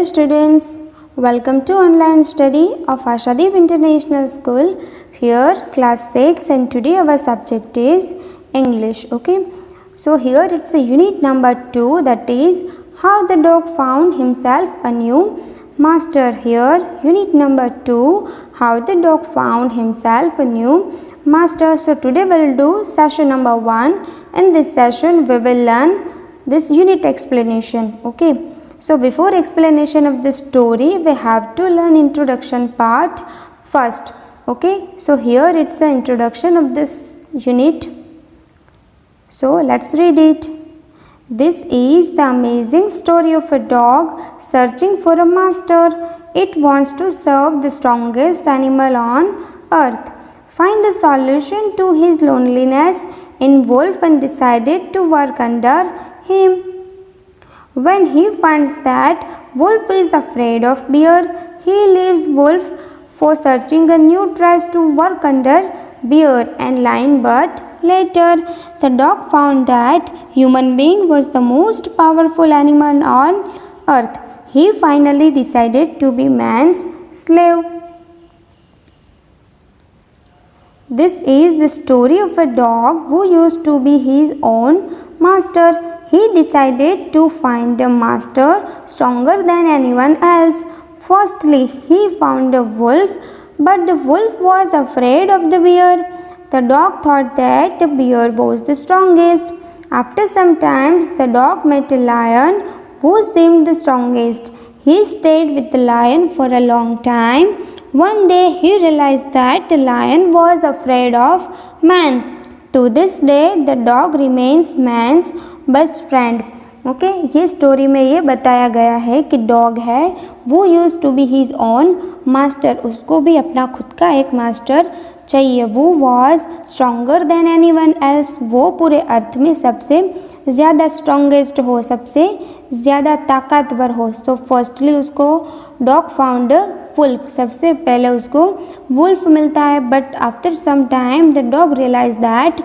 students, welcome to online study of Ashadeep International School. Here class 6 and today our subject is English. Okay, so here it's a unit number 2, that is how the dog found himself a new master. Here unit number 2, how the dog found himself a new master. So today we will do session number 1. In this session we will learn this unit explanation. Okay, so before explanation of this story we have to learn introduction part first. Okay, so here it's an introduction of this unit. So let's read it. This is the amazing story of a dog searching for a master. It wants to serve the strongest animal on earth, find a solution to his loneliness in wolf, and decided to work under him. When he finds that wolf is afraid of bear, he leaves wolf for searching a new trace to work under bear and lion, but later the dog found that human being was the most powerful animal on earth. He finally decided to be man's slave. This is the story of a dog who used to be his own master. He decided to find a master stronger than anyone else. Firstly, he found a wolf, but the wolf was afraid of the bear. The dog thought that the bear was the strongest. After some time, the dog met a lion who seemed the strongest. He stayed with the lion for a long time. One day, he realized that the lion was afraid of man. To this day, the dog remains man's best friend. Okay, ये story में ये बताया गया है कि dog है वो use to be his own master, उसको भी अपना खुद का एक मास्टर चाहिए. वो was stronger than anyone else, वो पूरे अर्थ में सबसे ज़्यादा स्ट्रॉन्गेस्ट हो, सबसे ज़्यादा ताकतवर हो. सो फर्स्टली उसको डॉग फाउंड वुल्फ, सबसे पहले उसको वुल्फ मिलता है. But after some time the dog realise that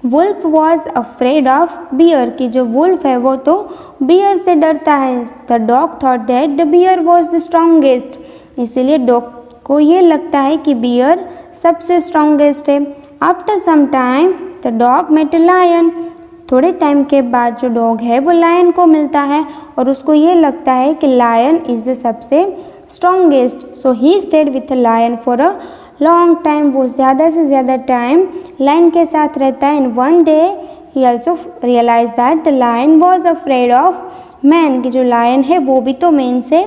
wolf was afraid of bear, कि जो वुल्फ है वो तो बियर से डरता है. The dog thought that the bear was the strongest, इसीलिए डॉग को ये लगता है कि बियर सबसे स्ट्रॉन्गेस्ट है. After some time the dog met a lion, थोड़े टाइम के बाद जो डॉग है वो लायन को मिलता है और उसको ये लगता है कि लायन इज़ द सबसे strongest. So he stayed with a lion for a long time, वो ज़्यादा से ज़्यादा टाइम लायन के साथ रहता है. And one day he also realise that the lion was afraid of man, कि जो लायन है वो भी तो मैन से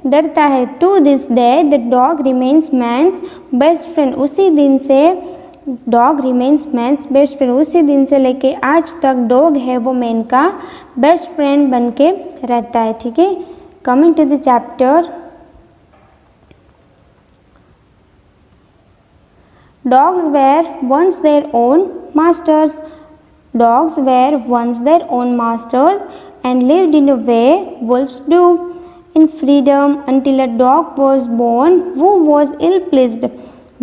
डरता है. To this day the dog remains man's best friend, उसी दिन से dog remains man's best friend, उसी दिन से लेके आज तक डॉग है वो मैन का बेस्ट फ्रेंड बन के रहता है. ठीक है, coming to the chapter. Dogs were once their own masters. Dogs were once their own masters and lived in a way wolves do, in freedom, until a dog was born who was ill-pleased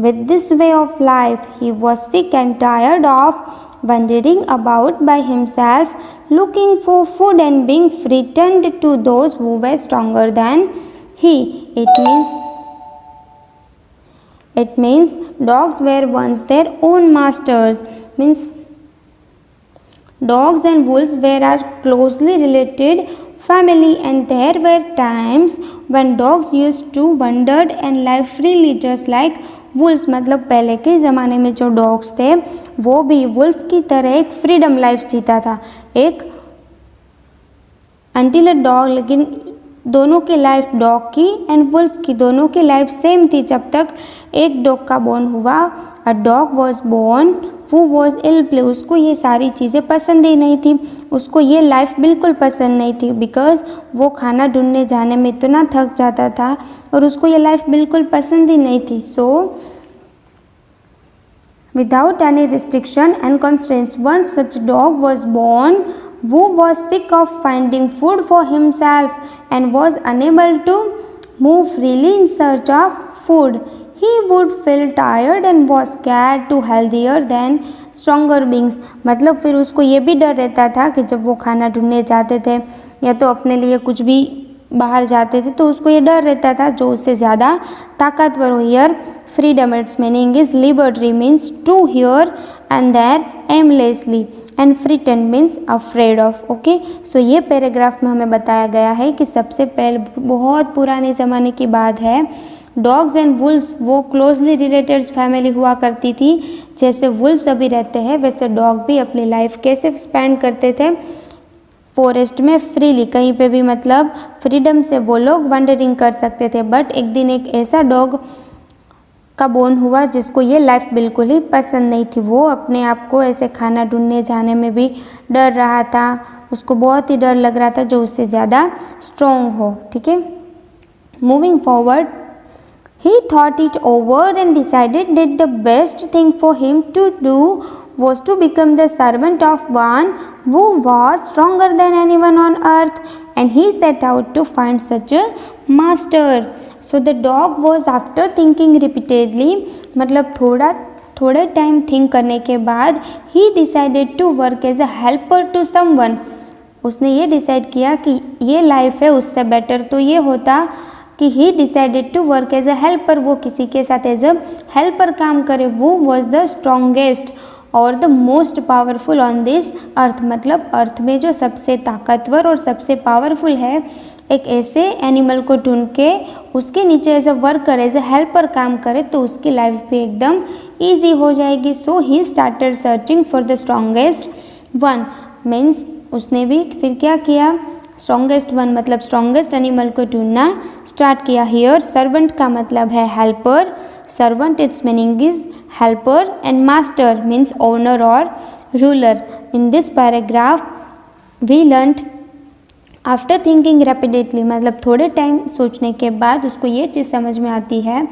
with this way of life. He was sick and tired of wandering about by himself, looking for food and being frightened to those who were stronger than he. It means dogs were once their own masters. Means dogs and wolves are closely related family, and there were times when dogs used to wander and live freely just like wolves. मतलब पहले के ज़माने में जो dogs थे वो भी wolf की तरह एक फ्रीडम लाइफ जीता था, एक अंटिल अ डॉग, लेकिन दोनों की लाइफ डॉग की एंड वुल्फ की दोनों की लाइफ सेम थी जब तक एक डॉग का बोर्न हुआ. A dog was born who was ill play, उसको ये सारी चीज़ें पसंद ही नहीं थी, उसको ये लाइफ बिल्कुल पसंद नहीं थी, बिकॉज वो खाना ढूंढने जाने में इतना थक जाता था और उसको ये लाइफ बिल्कुल पसंद ही नहीं थी. सो without any restriction and constraints, one such dog was born who was sick of finding food for himself and was unable to move freely in search of food. He would feel tired and was scared to healthier than stronger beings. मतलब फिर उसको ये भी डर रहता था कि जब वो खाना ढूंढने जाते थे या तो अपने लिए कुछ भी बाहर जाते थे तो उसको ये डर रहता था जो उससे ज़्यादा ताकतवर हो। Here freedom its meaning is liberty means to here and there aimlessly and frighten means afraid of. Okay, so ये पैराग्राफ में हमें बताया गया है कि सबसे पहले बहुत पुराने ज़माने की बात है, डॉग्स एंड वुल्व्स वो क्लोजली रिलेटेड फैमिली हुआ करती थी। जैसे वुल्व्स अभी रहते हैं वैसे डॉग भी अपनी लाइफ कैसे स्पेंड करते थे, फॉरेस्ट में फ्रीली, कहीं पे भी मतलब फ्रीडम से वो लोग वंडरिंग कर सकते थे। बट एक दिन एक ऐसा डॉग का बोर्न हुआ जिसको ये लाइफ बिल्कुल ही पसंद नहीं थी। वो अपने आप को ऐसे खाना ढूंढने जाने में भी डर रहा था, उसको बहुत ही डर लग रहा था जो उससे ज़्यादा स्ट्रॉन्ग हो। ठीक है, moving forward, he thought it over and decided that the best thing for him to do was to become the servant of one who was stronger than anyone on earth, and he set out to find such a master. So the dog was, after thinking repeatedly, मतलब थोड़े time think करने के बाद, he decided to work as a helper to someone. उसने ये decide किया कि ये लाइफ है, उससे बेटर तो ये होता कि he decided to work as a helper, वो किसी के साथ एज अ हेल्पर काम करे। वो वॉज द स्ट्रॉन्गेस्ट और the most powerful on this अर्थ, मतलब अर्थ में जो सबसे ताकतवर और सबसे पावरफुल है, एक ऐसे एनिमल को ढूंढ के उसके नीचे as a worker as a helper काम करे तो उसकी लाइफ भी एकदम ईजी हो जाएगी। So he started searching for the strongest one, means उसने भी फिर क्या किया, स्ट्रॉन्गेस्ट वन मतलब स्ट्रॉन्गेस्ट एनिमल को ढूंढना स्टार्ट किया। हियर सर्वेंट का मतलब है helper, servant its meaning is helper, and master means owner और ruler. In this paragraph we learned after thinking rapidly, मतलब थोड़े टाइम सोचने के बाद उसको ये चीज़ समझ में आती है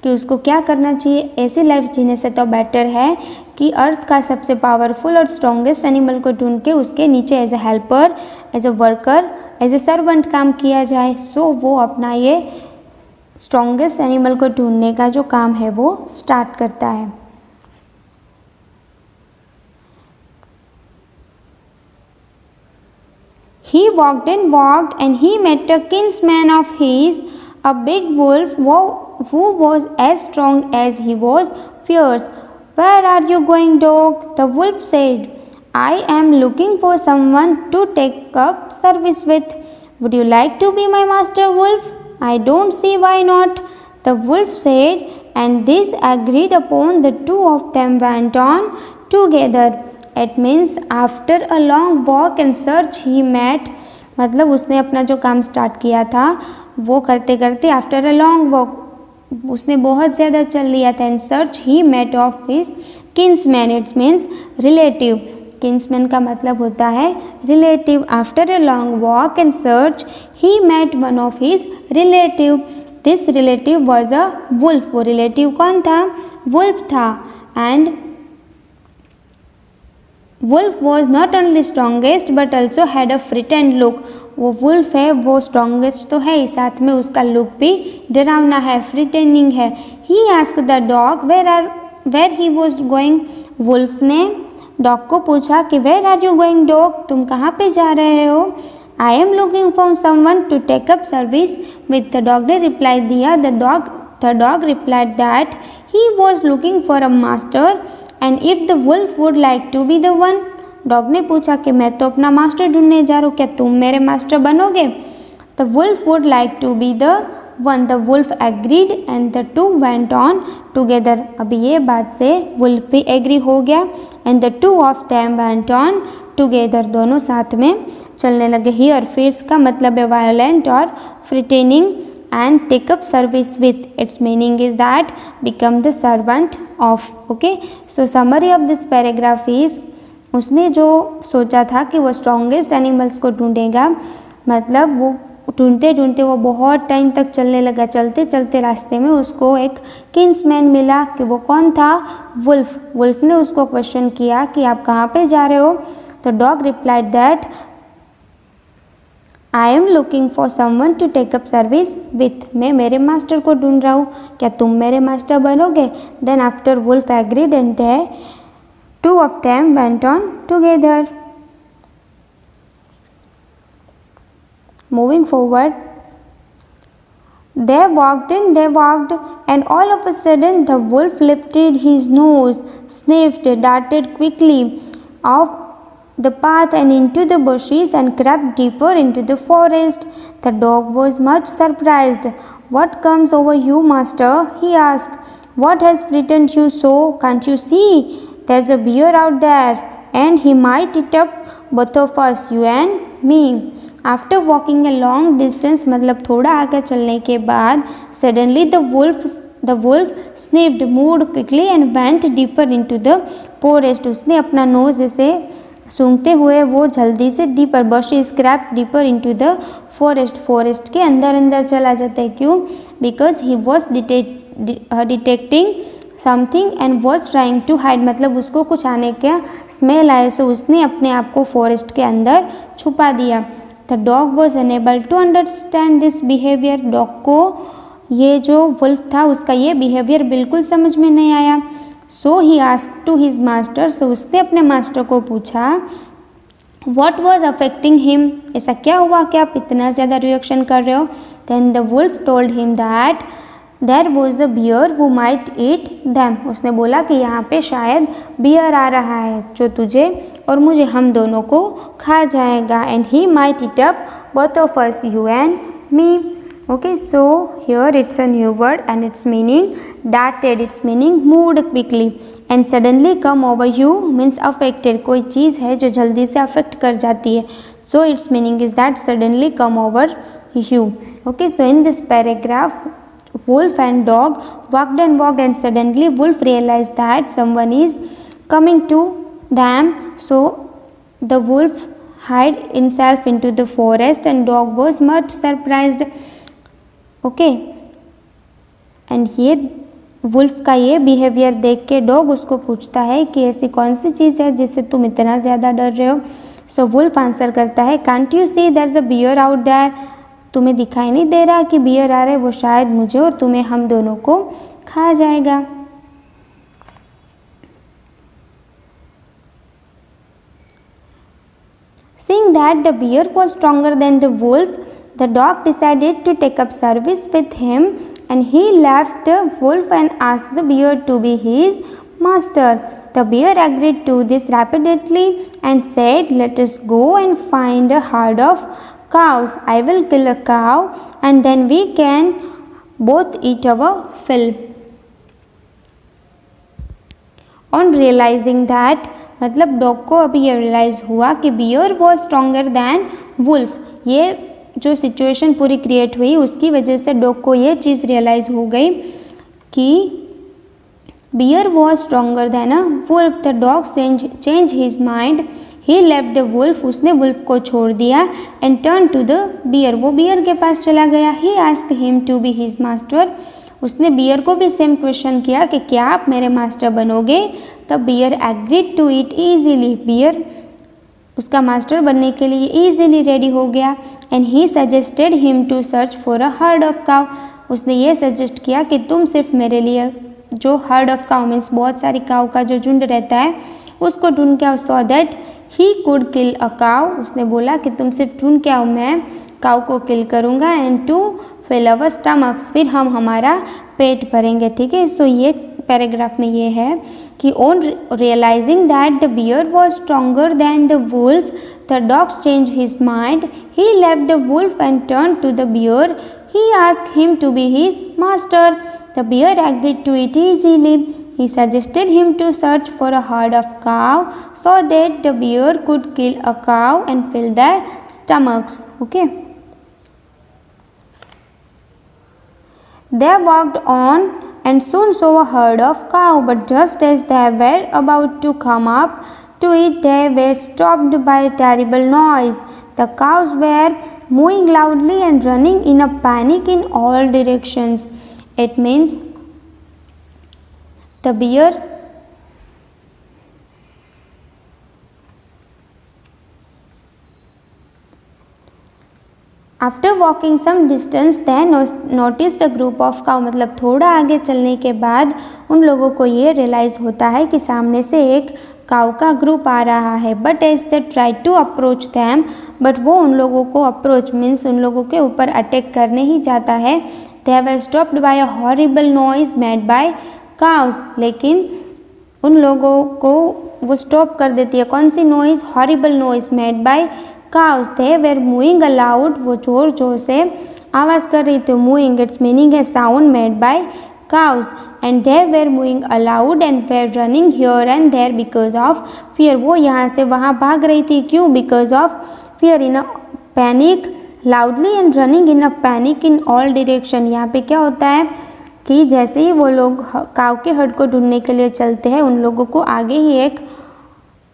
कि उसको क्या करना चाहिए। ऐसी लाइफ जीने से तो बेटर है कि अर्थ का सबसे पावरफुल और स्ट्रॉन्गेस्ट एनिमल को ढूंढ के उसके नीचे as a helper, as a worker, as a servant काम किया जाए। सो वो अपना ये स्ट्रॉन्गेस्ट एनिमल को ढूंढने का जो काम है वो स्टार्ट करता है। He walked and he met a kinsman of his, a big wolf who was as strong as he was fierce. Where are you going, dog? The wolf said. I am looking for someone to take up service with. Would you like to be my master, wolf? I don't see why not, the wolf said, and this agreed upon the two of them went on together. It means after a long walk and search he met, मतलब उसने अपना जो काम start किया था वो करते करते आफ्टर अ लॉन्ग वॉक उसने बहुत ज़्यादा चल लिया था। And search he met of his kinsman, its means relative. Kinsman का मतलब होता है relative. After a long walk and search he met one of his relative, this relative was a wolf. वो रिलेटिव कौन था? वुल्फ था। And wolf was not only strongest but also had a frightened look. वो wolf है, वो strongest तो है ही, साथ में उसका लुक भी डरावना है, फ्रिटेनिंग है। He asked the dog where he was going. Wolf ने डॉग को पूछा कि where are you going dog, तुम कहाँ पे जा रहे हो? I am looking for someone to take up service with, the dog ने रिप्लाई दिया। The dog replied that he was looking for a master and if the wolf would like to be the one. Dog ने पूछा कि मैं तो अपना master ढूंढने जा रहा हूँ, क्या तुम मेरे मास्टर बनोगे? The wolf would like to be the one, the wolf agreed and the two went on together. अभी ये बात से वुल्फ भी एग्री हो गया and the two of them went on together, दोनों साथ में चलने लगे। हियर फियर्स का मतलब है वायलेंट और फ्रिटेनिंग, and take up service with, its meaning is that become the servant of. okay, so summary of this paragraph is, उसने जो सोचा था कि वो स्ट्रॉन्गेस्ट एनिमल्स को ढूंढेगा, मतलब वो ढूंढते ढूंढते वो बहुत टाइम तक चलने लगा। चलते चलते रास्ते में उसको एक किन्समैन मिला कि वो कौन था? वुल्फ। वुल्फ ने उसको क्वेश्चन किया कि आप कहाँ पे जा रहे हो? तो dog replied that I am looking for someone to take up service with, मैं मेरे मास्टर को ढूंढ रहा हूँ, क्या तुम मेरे मास्टर बनोगे? Then after wolf agreed and they two of them went on together. Moving forward, They walked, and all of a sudden the wolf lifted his nose, sniffed, darted quickly off the path and into the bushes and crept deeper into the forest. The dog was much surprised. What comes over you, master? He asked. What has frightened you so? Can't you see? There's a bear out there, and he might eat up both of us, you and me. After walking a long distance, मतलब थोड़ा आगे चलने के बाद suddenly the wolf sniffed, moved quickly and went deeper into the forest. उसने अपना knows ऐसे सूंघते हुए वो जल्दी से deeper bushes crept deeper into the forest के अंदर अंदर चला जाता है. क्यों? Because he was detecting something and was trying to hide, मतलब उसको कुछ आने का स्मेल आया, सो उसने अपने आप को फॉरेस्ट के अंदर छुपा दिया. The dog was unable to understand this behaviour. Dog को ये जो वुल्फ था उसका ये बिहेवियर बिल्कुल समझ में नहीं आया. So he asked to his master, सो उसने अपने मास्टर को पूछा वॉट वॉज अफेक्टिंग हिम, ऐसा क्या हुआ कि आप इतना ज़्यादा रिएक्शन कर रहे हो. Then the wolf told him that there was a bear who might eat them. उसने बोला कि यहाँ पे शायद बियर आ रहा है जो तुझे और मुझे हम दोनों को खा जाएगा. And he might eat up both of us, you and me. Okay, so here it's a new word and its meaning darted, its meaning moved quickly, and suddenly come over you means affected. कोई चीज़ है जो जल्दी से affect कर जाती है. So its meaning is that suddenly come over you. Okay, so in this paragraph, wolf and dog walked and suddenly wolf realized that someone is coming to them. So the wolf hid himself into the forest and dog was much surprised. Okay and ये wolf का ये behaviour देख के dog उसको पूछता है कि ऐसी कौन सी चीज़ है जिससे तुम इतना ज़्यादा डर रहे हो. सो वुल्फ आंसर करता है can't you see there is a bear out there, तुम्हें दिखाई नहीं दे रहा कि बियर आ रहा है, वो शायद मुझे और तुम्हें हम दोनों को खा जाएगा. Seeing that the bear was stronger than the wolf, the dog decided to take up service with him, and he left the wolf and asked the bear to be his master. The bear agreed to this rapidly and said, "Let us go and find a herd of cows. I will kill a cow and then we can both eat our fill." On realizing that, मतलब dog को अभी ये realise हुआ कि bear was stronger than wolf. ये जो situation पूरी create हुई उसकी वजह से डॉग को ये चीज़ रियलाइज़ हो गई कि bear was stronger than a wolf. The dog change his mind. He left the wolf, उसने वुल्फ को छोड़ दिया. And turn to the bear, वो बियर के पास चला गया. He asked him to be his master. उसने बियर को भी सेम क्वेश्चन किया कि क्या आप मेरे मास्टर बनोगे. तब bear agreed to it easily. Bear उसका मास्टर बनने के लिए ईजीली रेडी हो गया. And he suggested him to search for a herd of cow. उसने ये सजेस्ट किया कि तुम सिर्फ मेरे लिए जो हर्ड ऑफ काउ मीन्स बहुत सारी काउ का जो झुंड रहता है उसको ढूंढ के आओ. So that he could kill a cow. उसने बोला कि तुम सिर्फ ढूंढ के आओ, मैं काउ को किल करूँगा. And to fill our stomachs, फिर हम हमारा पेट भरेंगे. ठीक है, सो ये पैराग्राफ में ये है कि on realising that the bear was stronger than the wolf, the dogs change his mind. He left the wolf and turn to the bear. He asked him to be his master. The bear agreed to it easily. He suggested him to search for a herd of cow so that the bear could kill a cow and fill their stomachs. Okay. They walked on and soon saw a herd of cow, but just as they were about to come up to it, they were stopped by a terrible noise. The cows were mooing loudly and running in a panic in all directions. It means the bear after walking some distance they noticed a group of cow. मतलब थोड़ा आगे चलने के बाद उन लोगों को ये रियलाइज़ होता है कि सामने से एक काऊ का ग्रुप आ रहा है. But as they try to approach them, but वो उन लोगों को अप्रोच मीन्स उन लोगों के ऊपर अटैक करने ही जाता है. they were stopped by a horrible noise made by cows. लेकिन उन लोगों को वो स्टॉप कर देती है, कौन सी noise? Horrible noise made by cows. They were moving aloud, वो जोर जोर से आवाज़ कर रही थी. मूविंग इट्स मीनिंग है sound made by cows, and they were moving aloud and were running here and there because of fear. वो यहाँ से वहाँ भाग रही थी, क्यों? Because of fear. in a panic loudly and running in a panic in all direction. यहाँ पे क्या होता है कि जैसे ही वो लोग काव के हर्ड को ढूंढने के लिए चलते हैं, उन लोगों को आगे ही एक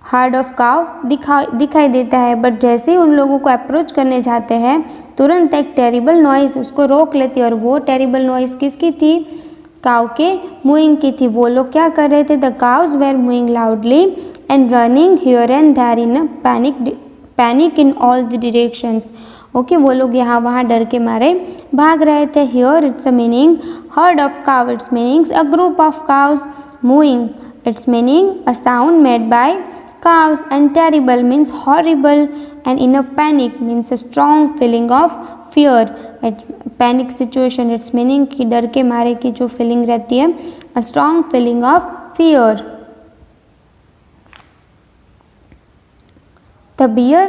हर्ड ऑफ काव दिखाई देता है, बट जैसे ही उन लोगों को अप्रोच करने जाते हैं, तुरंत एक टेरिबल नॉइस उसको रोक लेती है. और वो टेरिबल नॉइस किसकी थी? काव के मूविंग की थी. वो लोग क्या कर रहे थे? The cows were moving loudly and running here and there in panic in all the directions. Okay, वो लोग यहाँ वहाँ डर के मारे भाग रहे थे. Here its a meaning herd of cow, its meanings a group of cows moving, its meaning a sound made by cows. And terrible means horrible, and in a panic means a strong feeling of fear. Panic situation, its meaning कि डर के मारे की जो feeling रहती है, a strong feeling of fear. The bear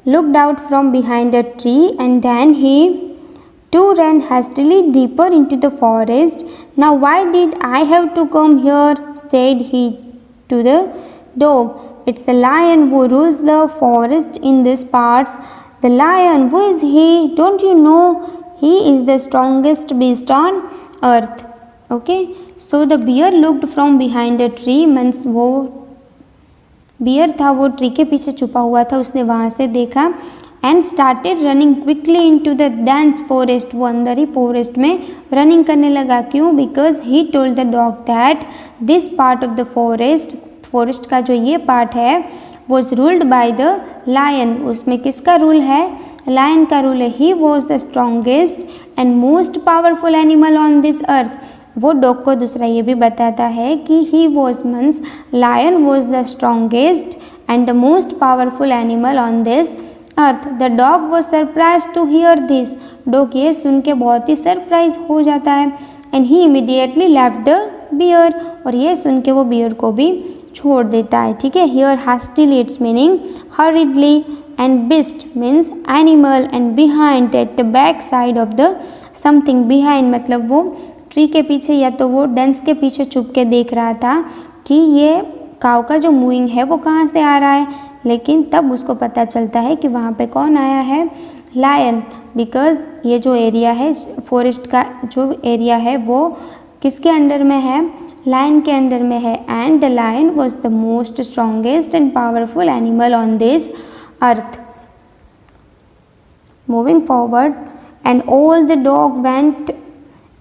looked out from behind a tree and then he too ran hastily deeper into the forest. Now why did I have to come here? Said he to the dog. It's a lion who rules the forest in these parts. The lion, who is he? Don't you know? He is the strongest beast on earth. Okay, so the bear looked from behind a tree means वो beer था, वो tree के पीछे छुपा हुआ था, उसने वहाँ से देखा. And started running quickly into the dense forest. वो अंदर ही फॉरेस्ट में रनिंग करने लगा. क्यों? Because he told the dog that this part of the forest का जो ये पार्ट है was ruled by the lion. उसमें किसका रूल है? लायन का रूल है. He was the strongest and most powerful animal on this earth. वो डॉग को दूसरा ये भी बताता है कि ही was means lion was the strongest and the most powerful animal on this earth. The dog was surprise to hear this. Dog ये सुन के बहुत ही सरप्राइज हो जाता है. And he immediately left the bear. और ये सुन के वो बियर को भी छोड़ देता है. ठीक है, here hastily its meaning hurriedly, and beast means animal, and behind at the back side of the something. Behind मतलब वो ट्री के पीछे या तो वो डेंस के पीछे छुप के देख रहा था कि ये काव का जो मूविंग है वो कहाँ से आ रहा है, लेकिन तब उसको पता चलता है कि वहाँ पे कौन आया है? लायन. बिकॉज ये जो एरिया है फॉरेस्ट का जो एरिया है वो किसके अंडर में है? लायन के अंडर में है. And the lion was the most strongest and powerful animal on this earth. Moving forward, and all the dog went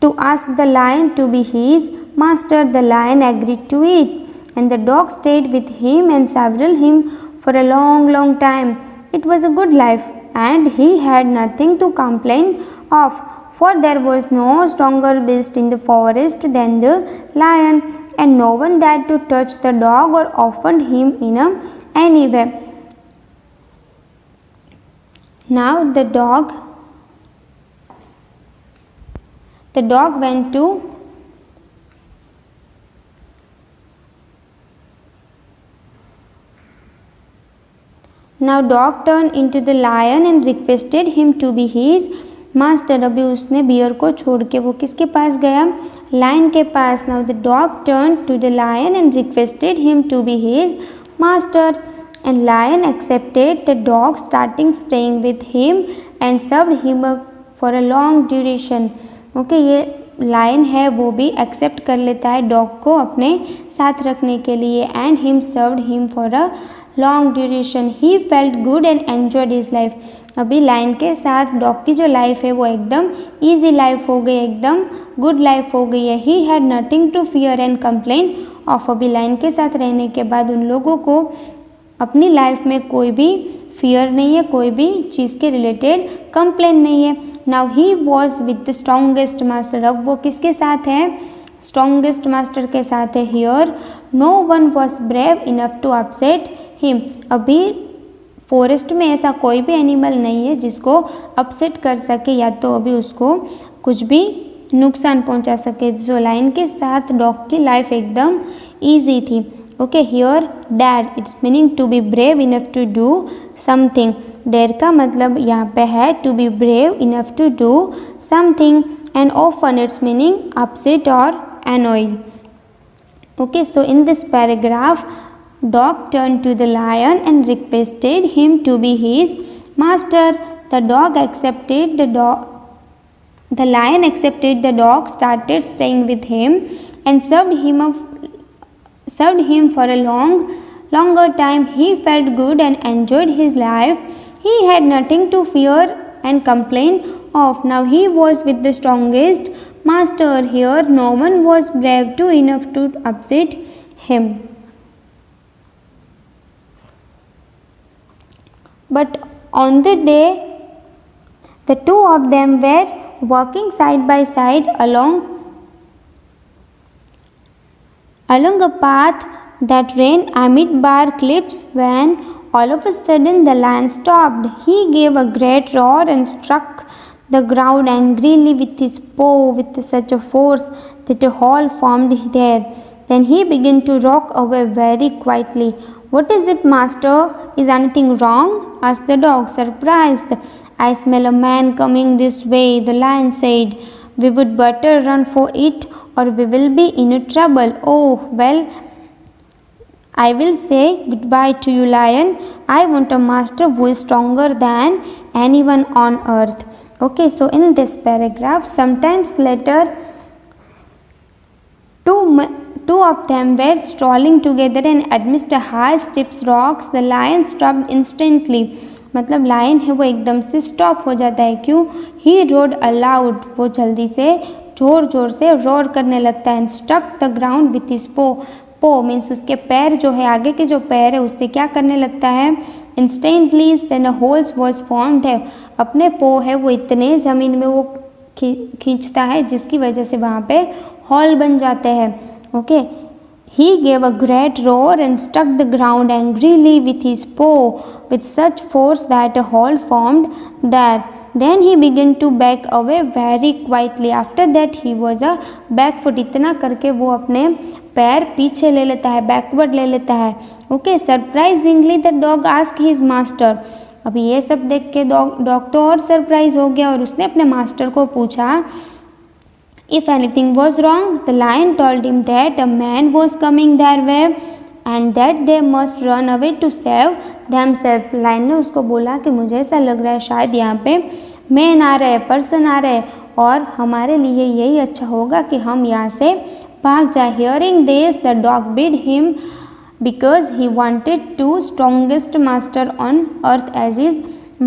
to ask the lion to be his master. The lion agreed to it, and the dog stayed with him and served him for a long time. It was a good life, and he had nothing to complain of, for there was no stronger beast in the forest than the lion, and no one dared to touch the dog or offend him in any way. Now the dog went to Now dog turned into the lion and requested him to be his master. अभी उसने bear को छोड़ के वो किसके पास गया? Lion के पास. Now the dog turned to the lion and requested him to be his master, and lion accepted the dog, staying with him and served him for a long duration. Okay, ये lion है वो भी accept कर लेता है dog को अपने साथ रखने के लिए. And him served him for a long duration. He felt good and enjoyed his life. अभी लायन के साथ डॉग की जो लाइफ है वो एकदम ईजी लाइफ हो गई, एकदम गुड लाइफ हो गई है. He had nothing to fear and complain of. अभी लायन के साथ रहने के बाद उन लोगों को अपनी लाइफ में कोई भी फियर नहीं है, कोई भी चीज़ के रिलेटेड कंप्लेन नहीं है. Now he was with the strongest master. अब वो किसके साथ है? स्ट्रॉन्गेस्ट मास्टर के साथ है. Here no one was brave enough to upset him. अभी फॉरेस्ट में ऐसा कोई भी एनिमल नहीं है जिसको अपसेट कर सके या तो अभी उसको कुछ भी नुकसान पहुंचा सके। जो लाइन के साथ डॉग की लाइफ एकदम ईजी थी। Okay, here dare its meaning to be brave enough to do something. Dare का मतलब यहाँ पे है to be brave enough to do something, and often its meaning upset और annoy. Okay, so in this paragraph, dog turned to the lion and requested him to be his master. The dog accepted the dog. The lion accepted the dog, started staying with him, and served him for a longer time. He felt good and enjoyed his life. He had nothing to fear and complain of. Now he was with the strongest master. Here no one was brave too enough to upset him. But on the day the two of them were walking side by side along a path that ran amid bare cliffs, when all of a sudden the lion stopped. He gave a great roar and struck the ground angrily with his paw with such a force that a hole formed there. Then he began to rock away very quietly. What is it, master? Is anything wrong? Asked the dog, surprised. I smell a man coming this way, the lion said. We would better run for it or we will be in trouble. Oh, well, I will say goodbye to you, lion. I want a master who is stronger than anyone on earth. Okay, so in this paragraph, sometimes later, two of them were strolling together and amidst high steep rocks, the lion stopped instantly. मतलब lion है वो एकदम से stop हो जाता है। क्यों? ही road allowed, वो जल्दी से जोर जोर से रोर करने लगता है। And struck the ground with his paw, paw means उसके पैर जो है, आगे के जो पैर है उससे क्या करने लगता है? Instantly then a holes was formed है, अपने पो है वो इतने ज़मीन में वो खींचता है जिसकी वजह से वहाँ पे हॉल बन जाते हैं। Okay, he gave a great roar and struck the ground angrily with his paw with such force that a hole formed there. Then he began to back away very quietly. After that he was a backfoot. इतना करके वो अपने पैर पीछे ले लेता है, backward ले लेता है। Okay, surprisingly the dog ask his master. अभी ये सब देख के डॉग तो और सरप्राइज हो गया और उसने अपने मास्टर को पूछा if anything was wrong. The lion told him that a man was coming their way and that they must run away to save themselves. Line ने उसको बोला कि मुझे ऐसा लग रहा है शायद यहाँ पे मैन आ रहे, पर्सन आ रहे और हमारे लिए यही अच्छा होगा कि हम यहाँ से भाग जाए। Hearing this, the dog bid him because he wanted to strongest master on earth as his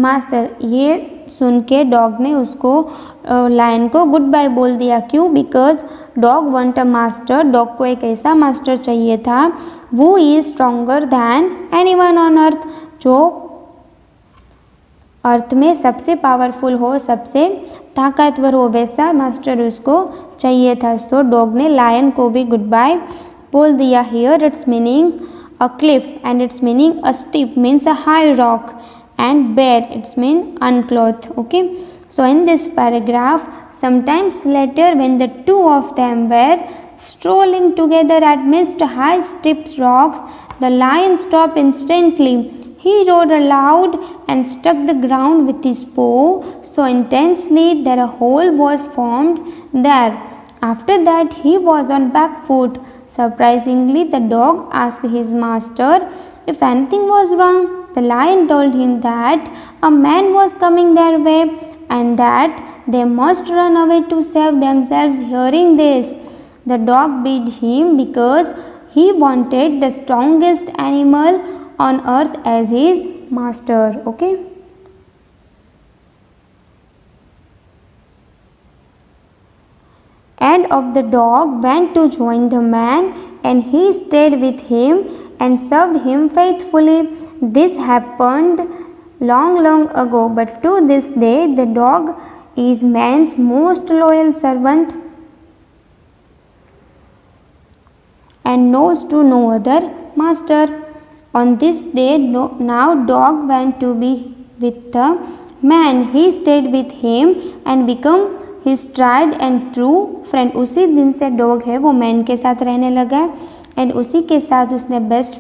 master. ये सुन के डॉग ने उसको लायन को गुड बाय बोल दिया। क्यों? Because dog want a master, dog को एक ऐसा मास्टर चाहिए था वो is stronger than anyone on earth, जो अर्थ में सबसे पावरफुल हो, सबसे ताकतवर हो, वैसा मास्टर उसको चाहिए था। सो डॉग ने लायन को भी गुड बाय बोल दिया। Here it's meaning a cliff and it's meaning a steep means a high rock, and bare it's mean unclothed. Okay, so in this paragraph, sometimes later when the two of them were strolling together amidst high steep rocks, the lion stopped instantly. He roared aloud and struck the ground with his paw so intensely that a hole was formed there. After that he was on back foot. Surprisingly, the dog asked his master if anything was wrong. The lion told him that a man was coming their way and that they must run away to save themselves. Hearing this, the dog bid him because he wanted the strongest animal on earth as his master. Okay. And of the dog went to join the man, and he stayed with him and served him faithfully. This happened long ago, but to this day the dog is man's most loyal servant and knows to no other master. On this day now dog went to be with the man. He stayed with him and became his tried and true friend. उसी दिन से dog है वो man के साथ रहने लगा and उसी के साथ उसने बेस्ट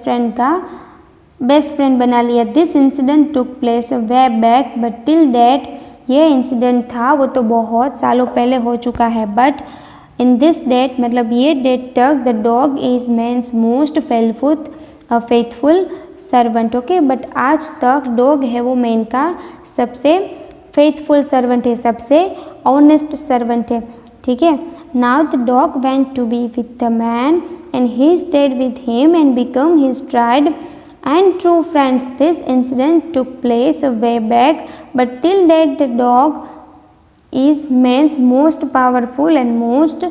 फ्रेंड बना लिया। This incident took place way back but till date, ये इंसिडेंट था वो तो बहुत सालों पहले हो चुका है, बट इन दिस डेट मतलब ये डेट तक the dog is man's most faithful servant. Okay, but आज तक डॉग है वो मैन का सबसे फेथफुल सर्वेंट है, सबसे ऑनेस्ट सर्वेंट है। ठीक है, now the dog went to be with the man and he stayed with him and become his tried and true friends. This incident took place way back, but till date the dog is man's most powerful and most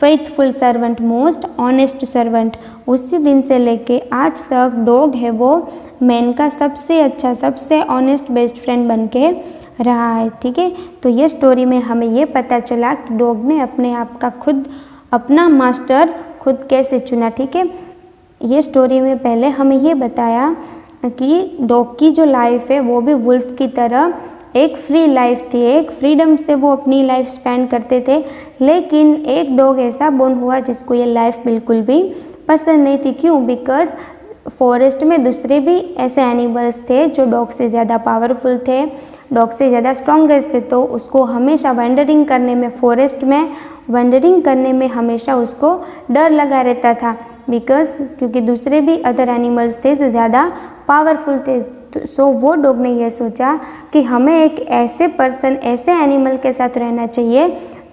faithful servant, most honest servant. उसी दिन से लेके आज तक dog है वो man का सबसे अच्छा, सबसे ऑनेस्ट बेस्ट फ्रेंड बन के रहा है। ठीक है, तो ये स्टोरी में हमें ये पता चला कि डॉग ने अपने आप का खुद अपना मास्टर खुद कैसे चुना। ठीक है, ये स्टोरी में पहले हमें ये बताया कि डॉग की जो लाइफ है वो भी वुल्फ की तरह एक फ्री लाइफ थी, एक फ्रीडम से वो अपनी लाइफ स्पेंड करते थे। लेकिन एक डॉग ऐसा बोर्न हुआ जिसको ये लाइफ बिल्कुल भी पसंद नहीं थी। क्यों? बिकॉज फॉरेस्ट में दूसरे भी ऐसे एनिमल्स थे जो डॉग से ज़्यादा पावरफुल थे, डॉग से ज़्यादा स्ट्रॉन्गेस्ट थे, तो उसको हमेशा वंडरिंग करने में, फॉरेस्ट में वंडरिंग करने में हमेशा उसको डर लगा रहता था। बिकॉज क्योंकि दूसरे भी अदर एनिमल्स थे जो ज़्यादा पावरफुल थे। सो वो डॉग ने ये सोचा कि हमें एक ऐसे पर्सन, ऐसे एनिमल के साथ रहना चाहिए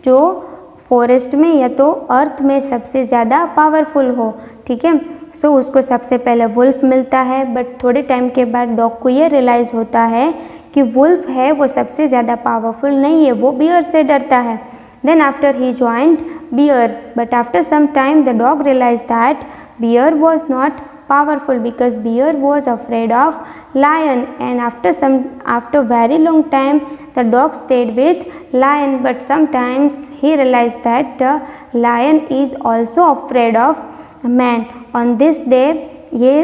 जो फॉरेस्ट में या तो अर्थ में सबसे ज़्यादा पावरफुल हो। ठीक है, सो उसको सबसे पहले वुल्फ मिलता है, बट थोड़े टाइम के बाद डॉग को ये रियलाइज़ होता है कि वुल्फ है वो सबसे ज़्यादा पावरफुल नहीं है, वो बियर से डरता है। Then after he joined bear, but after some time the dog realized that bear was not powerful because bear was afraid of lion, and after very long time the dog stayed with lion, but sometimes he realized that the lion is also afraid of man. On this day, ये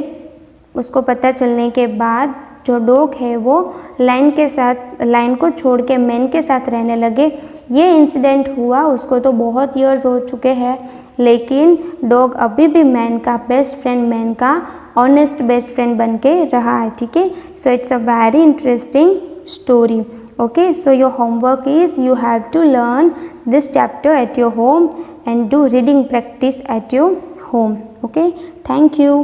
उसको पता चलने के बाद जो dog है वो line को छोड़ के मैन के साथ रहने लगे। ये इंसिडेंट हुआ उसको तो बहुत ईयर्स हो चुके हैं, लेकिन डॉग अभी भी मैन का बेस्ट फ्रेंड, मैन का ऑनेस्ट बेस्ट फ्रेंड बन के रहा है। ठीक है, so it's a very interesting story. Okay, so your homework is you have to learn this chapter at your home and do reading practice at your home. Okay, thank you.